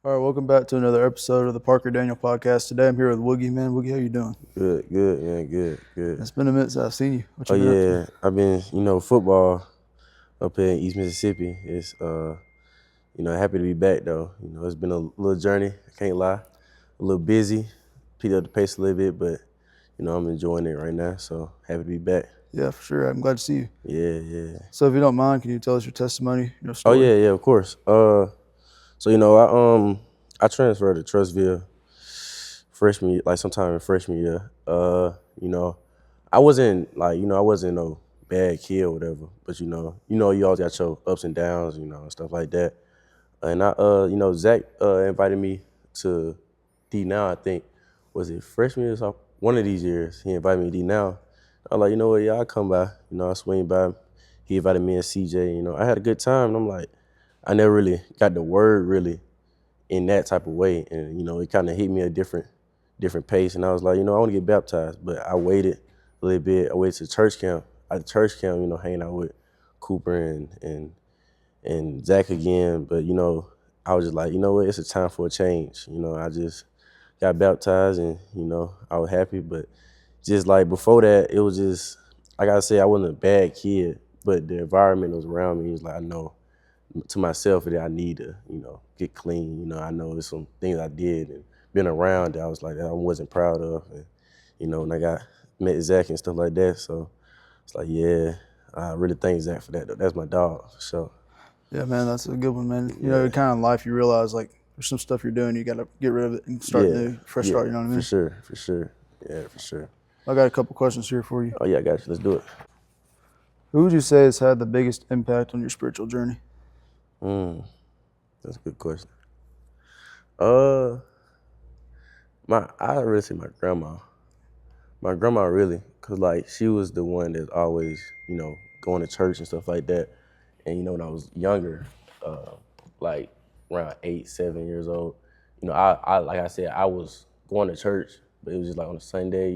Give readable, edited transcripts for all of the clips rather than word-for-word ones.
All right, welcome back to another episode of the Parker Daniel podcast. Today I'm here with Woogie, man. Woogie, how you doing? Good, man, good. It's been a minute since I've seen you. What Oh you been up yeah, to? I've been, football up here in East Mississippi. It's happy to be back though. It's been a little journey, I can't lie. A little busy, picked up the pace a little bit, but I'm enjoying it right now, so happy to be back. Yeah, for sure. I'm glad to see you. Yeah. So if you don't mind, can you tell us your testimony, your Oh story? yeah, of course. So I transferred to Trustville freshman year, like sometime in freshman year. I wasn't I wasn't no bad kid or whatever, but you always got your ups and downs, and stuff like that. And Zach invited me to D now. I think was it freshman year, so one of these years he invited me to D now. I was like, you know what, yeah, I'll come by. I swing by. He invited me and CJ. I had a good time. And I'm like, I never really got the word really in that type of way, and it kind of hit me a different pace. And I was like, I want to get baptized, but I waited a little bit. I waited to church camp. At church camp, hanging out with Cooper and Zach again. But I was just like, you know what, it's a time for a change. I just got baptized, and I was happy. But just like before that, it was just, I gotta say, I wasn't a bad kid, but the environment that was around me was like, I know to myself that I need to, get clean. I know there's some things I did and been around that I was like that I wasn't proud of, and when I got met Zach and stuff like that, so it's like, yeah, I really thank Zach for that though. That's my dog for sure. Yeah, man, that's a good one, man. Yeah, Kind of in life you realize like there's some stuff you're doing, you got to get rid of it and start yeah, new, fresh yeah, start. You know what I for mean? sure. Yeah, for sure. I got a couple questions here for you. Oh yeah, I got you. Let's do it. Who would you say has had the biggest impact on your spiritual journey? Mm, that's a good question. Uh, I really say my grandma. My grandma really, cause like she was the one that's always, going to church and stuff like that. And when I was younger, uh, like around 8, 7 years old, I like I said, I was going to church, but it was just like on a Sunday.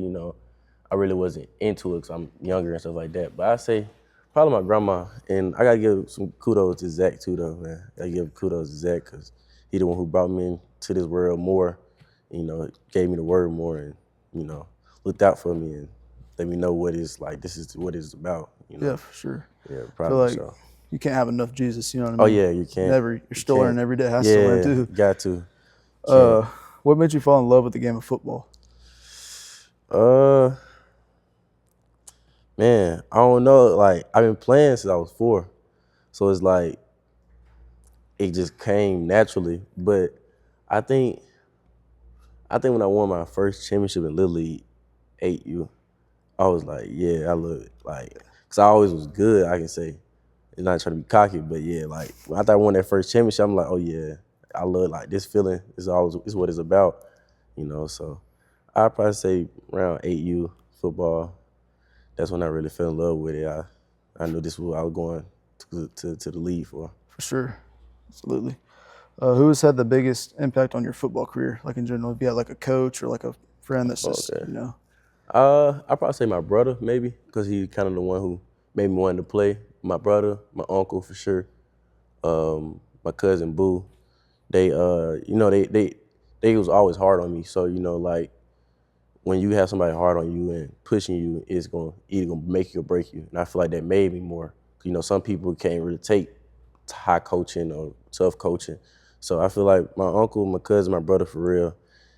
I really wasn't into it because I'm younger and stuff like that. But I say probably my grandma, and I gotta give some kudos to Zach too, though, man. I gotta give kudos to Zach because he the one who brought me into this world more. Gave me the word more, and looked out for me and let me know what it's like. This is what it's about. Yeah, for sure. Yeah, I feel probably like so. you can't have enough Jesus. You know what I Oh mean? yeah, you can't. Never. You're You still can't. learning every day. Has to learn Yeah, too. got to. Can't. Uh, what made you fall in love with the game of football? Uh, Man, I don't know. Like I've been playing since I was 4, so it's like it just came naturally. But I think when I won my first championship in Little League, 8U, I was like, yeah, I love it. Like, cause I always was good. I can say, it's not trying to be cocky, but yeah, like when after I won that first championship, I'm like, oh yeah, I love like this feeling. Is what it's about. So I'd probably say around 8U football. That's when I really fell in love with it. I knew this was what I was going to the league for. For sure, absolutely. Who has had the biggest impact on your football career? Like in general, if you had like a coach or like a friend that's just Okay. I probably say my brother maybe, because he kind of the one who made me want to play. My brother, my uncle for sure, my cousin Boo. They they was always hard on me. So like when you have somebody hard on you and pushing you, it's gonna either gonna make you or break you. And I feel like that made me more. Some people can't really take high coaching or tough coaching. So I feel like my uncle, my cousin, my brother for real,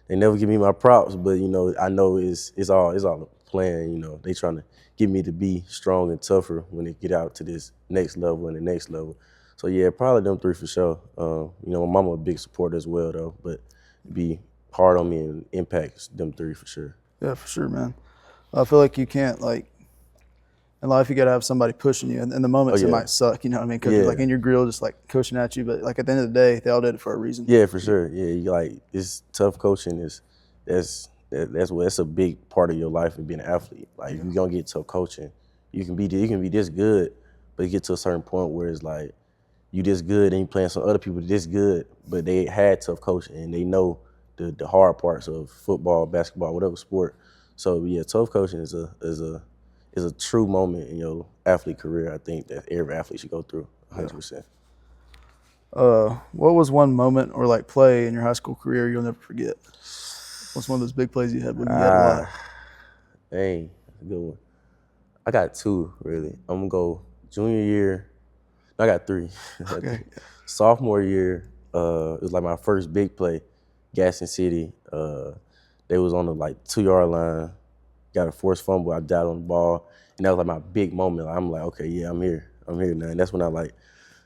they never give me my props, but I know it's all a plan. They trying to get me to be strong and tougher when they get out to this next level and the next level. So yeah, probably them three for sure. My mama a big supporter as well though, but be hard on me and impacts them three for sure. yeah, for sure, man. I feel like you can't like in life you gotta have somebody pushing you. And in the Oh moments it yeah, might suck, you know what I mean? Because you're yeah, like in your grill, just like coaching at you. But like at the end of the day, they all did it for a reason. yeah, for sure. Yeah, you like it's tough coaching is that's a big part of your life and being an athlete. Like if you're gonna get tough coaching, you can be this good, but you get to a certain point where it's like you this good and you playing some other people this good, but they had tough coaching and they know the hard parts of football, basketball, whatever sport. So yeah, tough coaching is a true moment in your athlete career. I think that every athlete should go through Yeah. 100%. What was one moment or like play in your high school career you'll never forget? What's one of those big plays you had when you had a lot? Dang, that's a good one. I got two really. I'm gonna go junior year. I got three. Okay. Sophomore year, it was like my first big play, Gaston City. They was on the like 2 yard line, got a forced fumble. I died on the ball, and that was like my big moment. I'm like, okay, yeah, I'm here now. And that's when I like,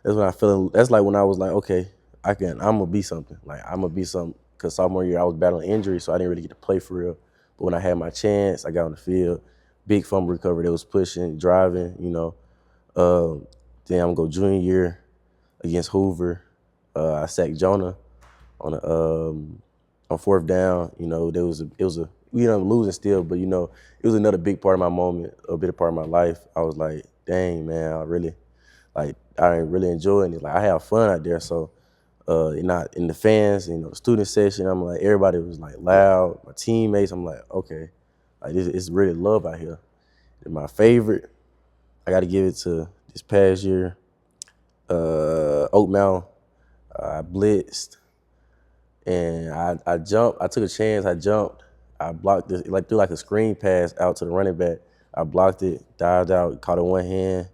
that's when I feel. That's like when I was like, okay, I'm gonna be something. Like I'm gonna be something. Cause sophomore year I was battling injury, so I didn't really get to play for real. But when I had my chance, I got on the field, big fumble recovery. They was pushing, driving, Um, then I'm gonna go junior year against Hoover. I sacked Jonah on on fourth down. It was a losing still, but it was another big part of my moment, a big part of my life. I was like, dang man, I ain't really enjoying it. Like I have fun out there, so not in the fans, the student session. I'm like everybody was like loud. My teammates, I'm like okay, like this it's really love out here. And my favorite, I got to give it to this past year. Oak Mountain. I blitzed and I jumped. I took a chance. I jumped. I blocked this like threw like a screen pass out to the running back. I blocked it, dived out, caught it one hand,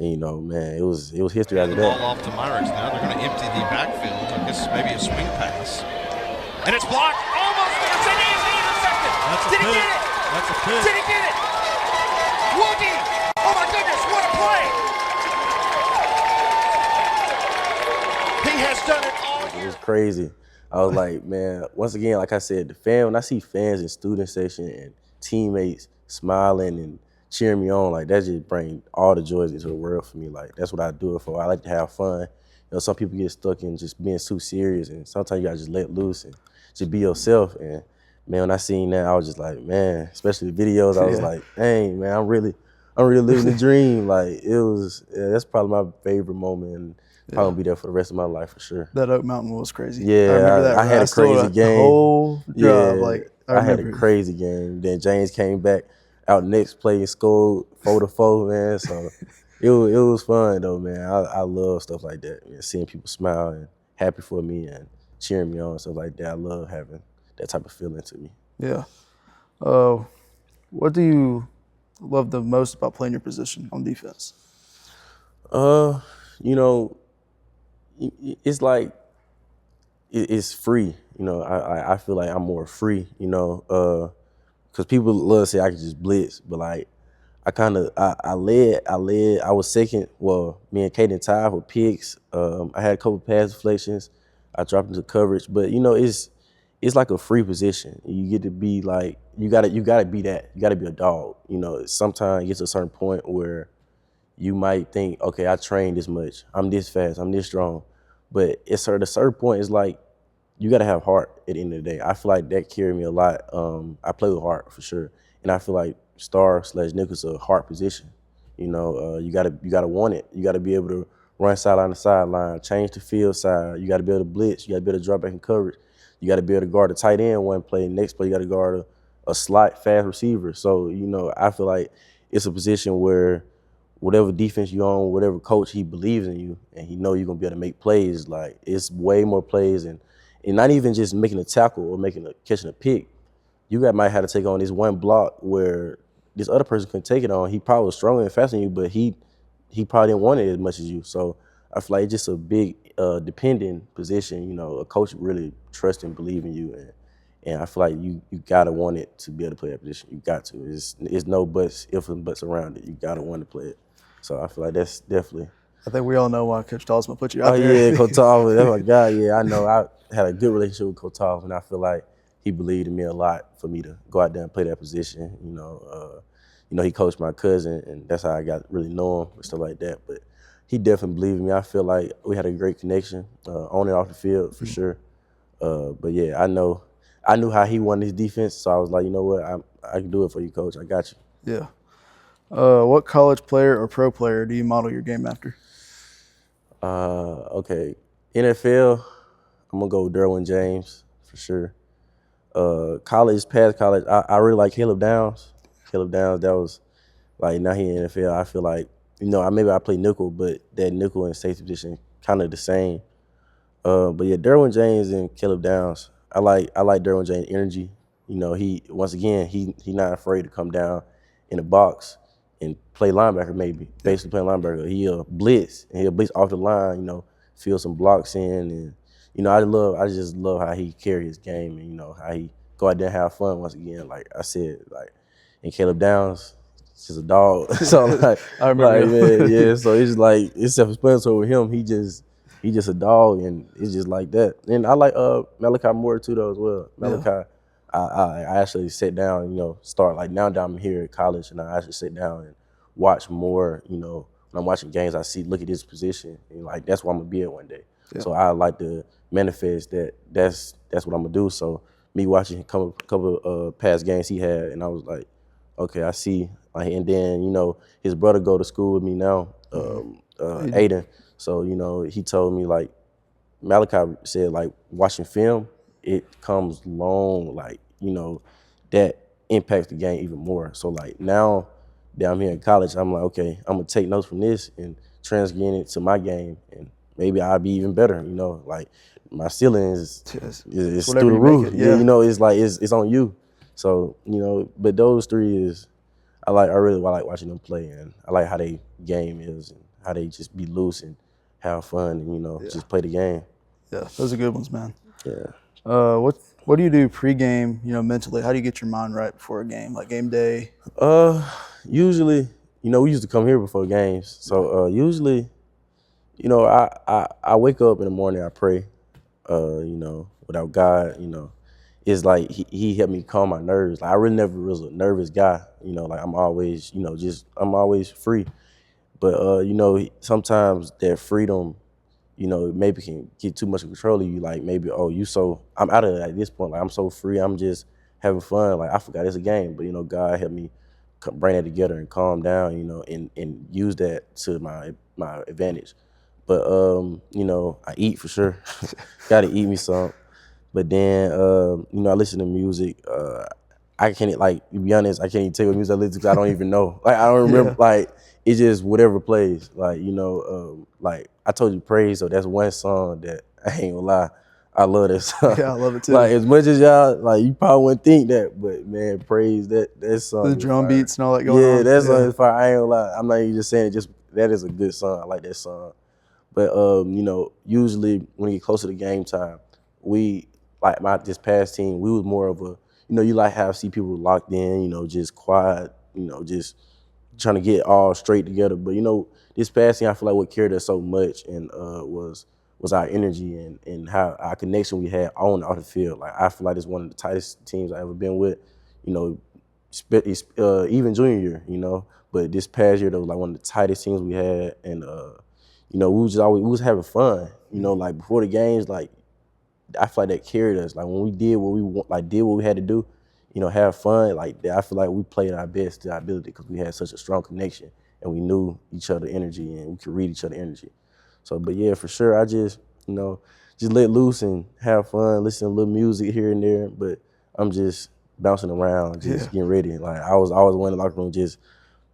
and man, it was history after Ball that. off to Myrick now. They're going to empty the backfield. I guess maybe a swing pass. And it's blocked. Almost there. It's intercepted. Did he get it? That's a pick. Did he get it? Woogie. Oh my goodness, what a play. He has done it all It year. was crazy. I was like, man, once again, like I said, when I see fans in student section and teammates smiling and cheering me on, like that just brings all the joys into the world for me. Like that's what I do it for. I like to have fun. Some people get stuck in just being too serious, and sometimes you gotta just let loose and just be yourself. And man, when I seen that, I was just like, man, especially the videos, I was Yeah. like, dang, man, I'm really living the dream. Like that's probably my favorite moment, and probably gonna be there for the rest of my life for sure. That Oak Mountain was crazy. Yeah, I remember that. I had a still crazy the game. whole drive. Yeah, Like I I had a remember. crazy game. Then James came back out next play and scored 4-4, man. So it was fun though, man. I love stuff like that. Man. Seeing people smile and happy for me and cheering me on and stuff like that. I love having that type of feeling to me. Yeah. What do you love the most about playing your position on defense? You know, it's like it's free. I feel like I'm more free. Because people love to say I can just blitz, but like I led. I was second. Well, me and Kaden tied with picks. I had a couple pass deflections. I dropped into coverage, but it's like a free position. You get to be like you gotta be that. You gotta be a dog. Sometimes it gets to a certain point where you might think, okay, I trained this much. I'm this fast. I'm this strong. But at a certain point, it's like you got to have heart at the end of the day. I feel like that carried me a lot. I play with heart for sure, and I feel like star/nickel's a heart position. You gotta want it. You gotta be able to run sideline to sideline, change the field side. You gotta be able to blitz. You gotta be able to drop back in coverage. You gotta be able to guard the tight end one play. Next play, you gotta guard a slot fast receiver. So I feel like it's a position where whatever defense you on, whatever coach, he believes in you and he know you're gonna be able to make plays. Like it's way more plays and not even just making a tackle or catching a pick. Might have to take on this one block where this other person couldn't take it on. He probably was stronger and faster than you, but he probably didn't want it as much as you. So I feel like it's just a big dependent position. A coach really trusts and believe in you, and I feel like you gotta want it to be able to play that position. You got to. It's no buts, ifs and buts around it. You gotta want to play it. So I feel like that's definitely. I think we all know why Coach Talsma put you Oh out there. yeah, Coach Tall, that's my guy. Yeah, I know. I had a good relationship with Coach Tall, and I feel like he believed in me a lot for me to go out there and play that position. He coached my cousin, and that's how I got really know him and stuff like that. But he definitely believed in me. I feel like we had a great connection on and off the field for sure. But yeah, I knew how he won his defense, so I was like, you know what, I can do it for you, Coach. I got you. Yeah. What college player or pro player do you model your game after? Okay. NFL, I'm gonna go with Derwin James for sure. Past college, I really like Caleb Downs. Caleb Downs, that was like now he in NFL. I feel like maybe I play nickel, but that nickel and safety position kind of the same. But yeah, Derwin James and Caleb Downs. I like Derwin James' energy. You know, he once again he not afraid to come down in the box and play linebacker maybe. Basically play linebacker. He'll blitz and he'll blitz off the line, you know, fill some blocks in and you know, I just love how he carry his game and you know, how he go out there and have fun once again. Like I said, like and Caleb Downs, just a dog. So I remember man, yeah. So it's just like it's self-explanatory with him. He just a dog, and it's just like that. And I like Malachi Moore too, though as well. Malachi, I actually sit down, you know, start like now that I'm here at college, and I actually sit down and watch more. You know, when I'm watching games, I look at his position, and like that's where I'm gonna be at one day. Yeah. So I like to manifest that's what I'm gonna do. So me watching a couple past games he had, and I was like, okay, I see. Like, and then you know his brother go to school with me now, Aiden. So, you know, he told me, like, Malachi said, like, watching film, it comes long, like, you know, that impacts the game even more. So, like, now that I'm here in college, I'm like, okay, I'm going to take notes from this and transfer it to my game, and maybe I'll be even better, you know. Like, my ceiling is through the roof. Yeah, you know, it's like, it's on you. So, you know, but those three is, I really like watching them play, and I like how they game is and how they just be loose and have fun and, you know, just play the game. Yeah, those are good ones, man. Yeah. What do you do pregame, you know, mentally? How do you get your mind right before a game, like game day? Usually, you know, we used to come here before games. So usually, you know, I wake up in the morning, I pray, you know, without God, you know. It's like he helped me calm my nerves. Like I really never was a nervous guy, you know, like I'm always, you know, I'm always free. But you know, sometimes that freedom, you know, maybe can get too much control of you. Like maybe, I'm out of it at this point. Like I'm so free. I'm just having fun. Like I forgot it's a game. But you know, God helped me bring that together and calm down. You know, and use that to my advantage. But you know, I eat for sure. Got to eat me some. But then you know, I listen to music. I can't like to be honest. I can't even tell you what music I listen to 'cause I don't even know. Like I don't remember. Like it's just whatever plays. Like you know, like I told you, praise. So that's one song that I ain't gonna lie. I love that song. Yeah, I love it too. Like as much as y'all like, you probably wouldn't think that, but man, praise that song. The drum beats and all that going on. Yeah, that song is fire. I ain't gonna lie. I'm not even just saying it. Just that is a good song. I like that song. But you know, usually when you get closer to game time, we like this past team, we was more of a, you know, you like have see people locked in, you know, just quiet, you know, just trying to get all straight together. But you know, this past team, I feel like what carried us so much and was our energy and how our connection we had on and off the field. Like I feel like it's one of the tightest teams I ever been with. You know, even junior year, you know. But this past year, that was like one of the tightest teams we had, and you know, we was having fun. You know, like before the games, like I feel like that carried us. Like when we did what we had to do, you know, have fun. Like I feel like we played our best to our ability because we had such a strong connection and we knew each other's energy and we could read each other's energy. So, but yeah, for sure, I just, you know, just let loose and have fun, listen to a little music here and there. But I'm just bouncing around, just getting ready. Like I was always one in the locker room, just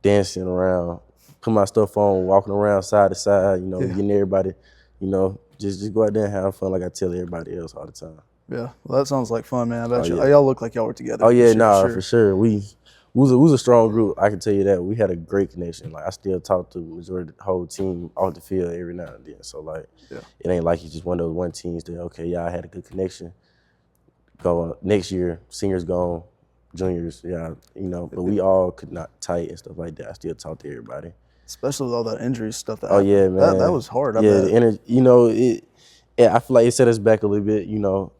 dancing around, put my stuff on, walking around side to side, you know, getting everybody, you know, just go out there and have fun like I tell everybody else all the time. Yeah, well, that sounds like fun, man. I bet y'all look like y'all were together. Oh yeah, for sure. We was a strong group. I can tell you that. We had a great connection. Like I still talk to the majority of the whole team off the field every now and then. So like, it ain't like it's just one of those one teams that I had a good connection. Go next year, seniors gone, juniors, you know. But we all could not tight and stuff like that. I still talk to everybody. Especially with all that injury stuff. Yeah, man. That was hard. The energy. You know, I feel like it set us back a little bit. You know,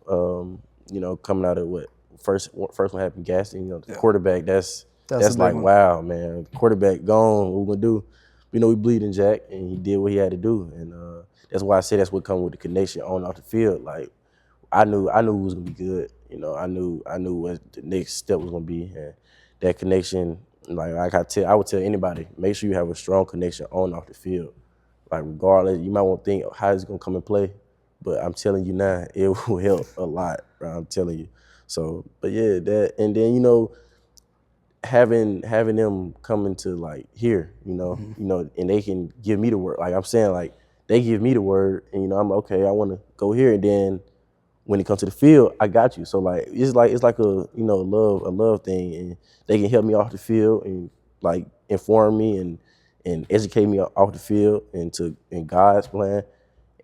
coming out of what first one happened, Gaston. You know, the quarterback. That's like one. Wow, man. Quarterback gone. What we gonna do? You know, we bleeding Jack, and he did what he had to do, and that's why I say that's what come with the connection on and off the field. Like I knew it was gonna be good. You know, I knew what the next step was gonna be, and that connection. Like I would tell anybody, make sure you have a strong connection on and off the field. Like regardless, you might want to think how is it gonna come and play, but I'm telling you now, it will help a lot. Bro, I'm telling you. So, but yeah, that, and then you know, having them coming to like here, you know, and they can give me the work. Like I'm saying, like they give me the word, and you know, I'm like, okay, I want to go here, and then when it comes to the field, I got you. So like it's like a you know a love thing, and they can help me off the field and like inform me and educate me off the field in God's plan,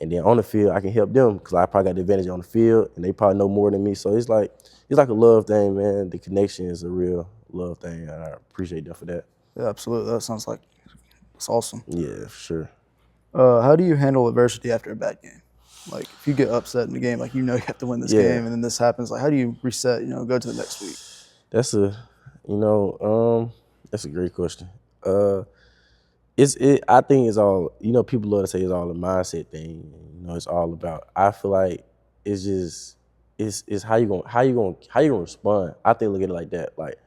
and then on the field I can help them because I probably got the advantage on the field, and they probably know more than me. So it's like a love thing, man. The connection is a real love thing, and I appreciate them for that. Yeah, absolutely. That sounds like it's awesome. Yeah, for sure. How do you handle adversity after a bad game? Like if you get upset in the game, like you have to win this Yeah. game, and then this happens. Like how do you reset? Go to the next week. That's that's a great question. I think it's all, people love to say it's all a mindset thing. It's all about, I feel like it's just it's how you gonna respond. I think look at it like that. Like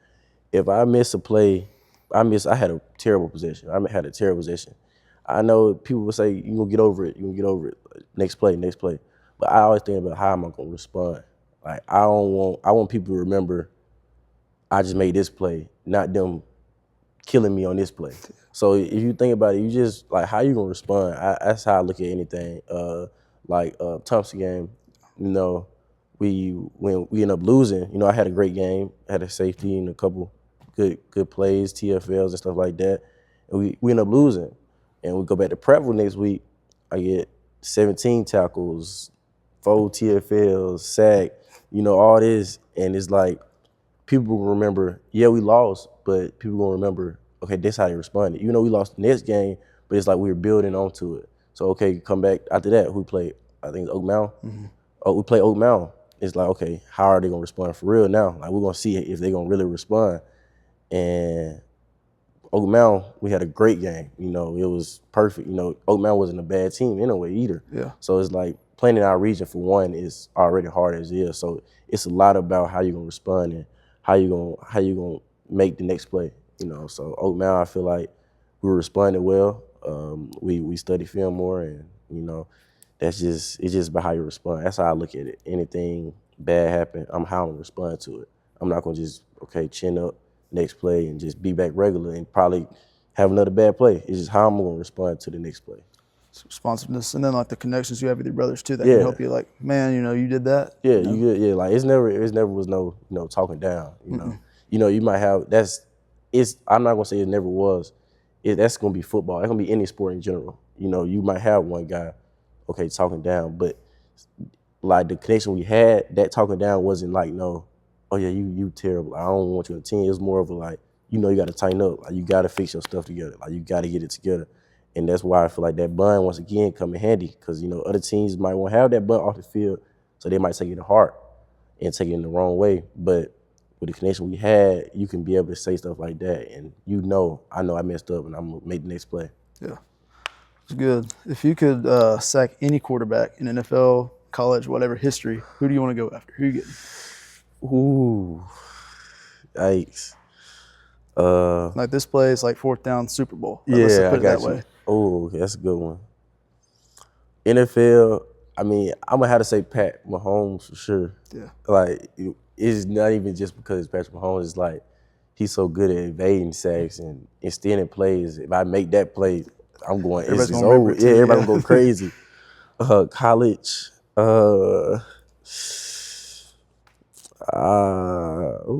if I miss a play, I had a terrible possession. I had a terrible possession. I know people will say you gonna get over it, next play. But I always think about how am I gonna respond. Like I want people to remember I just made this play, not them killing me on this play. So if you think about it, you just like how you gonna respond. That's how I look at anything. Thompson game, when we end up losing, I had a great game, had a safety and a couple good plays, TFLs and stuff like that, and we end up losing, and we go back to Prattville next week. I get 17 tackles, 4 TFLs, sack, all this, and it's like people will remember, yeah, we lost, but people gonna remember, okay, this how they responded. We lost the next game, but it's like we were building onto it. So okay, come back after that. We played, I think Oak Mound. Mm-hmm. Oh, we played Oak Mound. It's like, okay, how are they gonna respond for real now? Like we're gonna see if they gonna really respond. And Oak Mound, we had a great game. It was perfect. Oak Mound wasn't a bad team anyway either. Yeah. So it's like playing in our region for one is already hard as it is. So it's a lot about how you're gonna respond and how you gonna make the next play. So Oak Mound, I feel like we responded well. We study film more, and it's just about how you respond. That's how I look at it. Anything bad happen, how I'm gonna respond to it. I'm not gonna just chin up next play and just be back regular and probably have another bad play. It's just how I'm gonna respond to the next play. It's responsiveness, and then like the connections you have with your brothers too that can help you. Like, man, you did that. Yeah, you good. Yeah, like it never was no talking down. You might have I'm not gonna say it never was. That's gonna be football. That's gonna be any sport in general. You might have one guy, talking down, but like the connection we had, that talking down wasn't like no, oh yeah, you terrible. I don't want you on the team. It was more of a like, you got to tighten up. Like you got to fix your stuff together. Like you got to get it together. And that's why I feel like that bond, once again, come in handy because, other teams might want to have that bond off the field, so they might take it to heart and take it in the wrong way. But with the connection we had, you can be able to say stuff like that, and I know I messed up, and I'm going to make the next play. Yeah, it's good. If you could sack any quarterback in NFL, college, whatever, history, who do you want to go after? Who you getting? Ooh, yikes. Like this play is like 4th down Super Bowl. Yeah, put I got that you. way. Oh, that's a good one. NFL, I'm gonna have to say Pat Mahomes for sure. Yeah. Like it's not even just because it's Patrick Mahomes. It's like he's so good at evading sacks and extending plays. If I make that play, I'm going. It's over. Yeah, everybody gonna go crazy. College. Who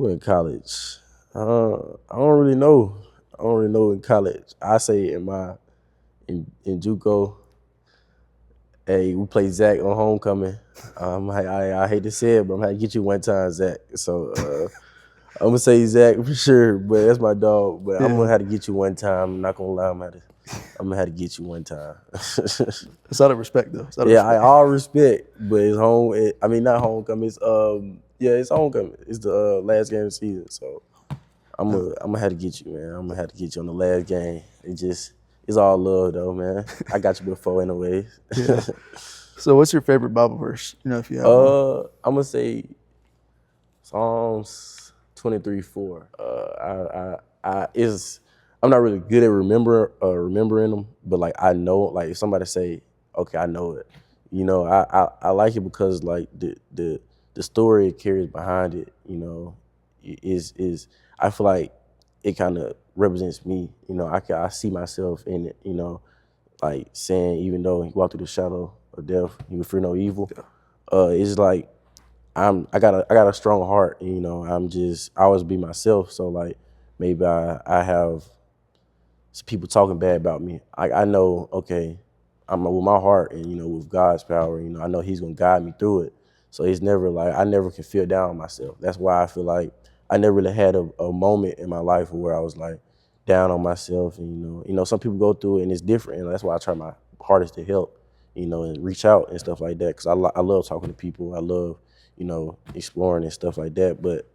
in college? I don't really know. In college. I say in JUCO. Hey, we played Zach on homecoming. I hate to say it, but I'm gonna get you one time, Zach. So I'm gonna say Zach for sure, but that's my dog. But I'm gonna have to get you one time. I'm not gonna lie, I'm gonna have to get you one time. It's out of respect, though. All respect, but it's home. Not homecoming. It's homecoming. It's the last game of the season, so I'm gonna have to get you, man. I'm gonna have to get you on the last game. It's all love, though, man. I got you before, anyways. Yeah. So, what's your favorite Bible verse? If you have one. I'm gonna say Psalms 23:4. I'm not really good at remembering them, but like I know, like if somebody say, okay, I know it. I like it because like the story it carries behind it, is I feel like it kind of represents me. I see myself in it. like saying even though he walked through the shadow of death, he would fear no evil. It's like I got a strong heart. You know, I always be myself. So like maybe I have some people talking bad about me. I know, okay, I'm with my heart and, you know, with God's power, you know, I know he's going to guide me through it. So it's never like, I never can feel down on myself. That's why I feel like I never really had a moment in my life where I was like down on myself. And, you know, some people go through it and it's different. And that's why I try my hardest to help, you know, and reach out and stuff like that. Cause I love talking to people. I love, you know, exploring and stuff like that. But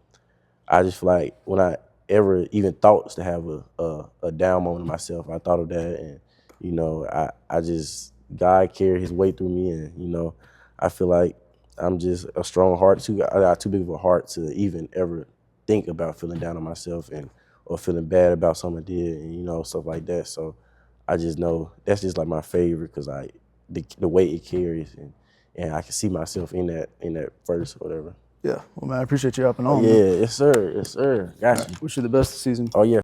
I just feel like when I ever even thought to have a down moment of myself, I thought of that, and you know, I just God carried His weight through me, and you know, I feel like I'm just a strong heart too. I got too big of a heart to even ever think about feeling down on myself and or feeling bad about something I did, and you know, stuff like that. So I just know that's just like my favorite because the weight it carries, and I can see myself in that verse or whatever. Yeah. Well, man, I appreciate you hopping on. Yeah, Man. yes sir, yes sir. Got you. Wish you the best this season. Oh yeah.